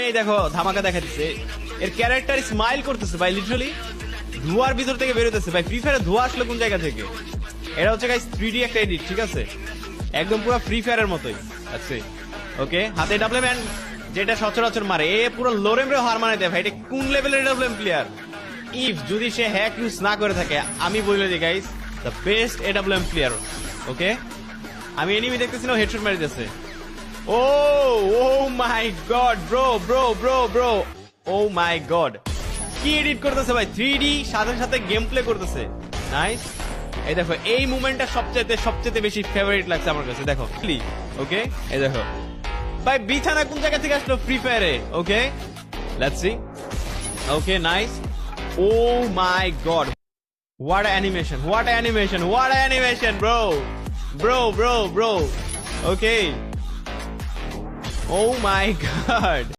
এই দেখো ধামাকা দেখাচ্ছে, এর ক্যারেক্টার স্মাইল করতেছে ভাই, লিটারালি ধোঁয়ার ভিতর থেকে বেরোতেছে ভাই। ফ্রি ফায়ারে ধোঁয়া আসলো কোন জায়গা থেকে? এটা হচ্ছে গাইস 3D একটা এডিট, ঠিক আছে, একদম পুরো ফ্রি ফায়ারের মতোই আছে। ওকে, হাতে ডাবলেম্যান যেটা সচরাচর মারে, এ পুরো লোরেমরে হার মানে দেয় ভাই। এটা কোন লেভেলের ডাবলেম প্লেয়ার? ইফ যদি সে হ্যাক ইউজ না করে থাকে, আমি বলে দিই guys, the best AWM player. Okay, আমি এনিমি দেখতেছিলাম, হেডশট মারি দিতেছে। Oh oh my god bro bro bro bro, oh my god, কি এডিট করতেছে ভাই, 3D সাথে সাথে গেম প্লে করতেছে, নাইস। এই দেখো এই মুভমেন্টটা সবচেয়ে বেশি ফেভারিট লাগছে আমার কাছে, দেখো। ওকে, এই দেখো ভাই বিছানা কোন জায়গা থেকে আসলো ফ্রি ফায়ারে? Okay, let's see. Okay, nice. Oh my god, what animation, what animation, what animation, bro, bro. Okay, oh my god.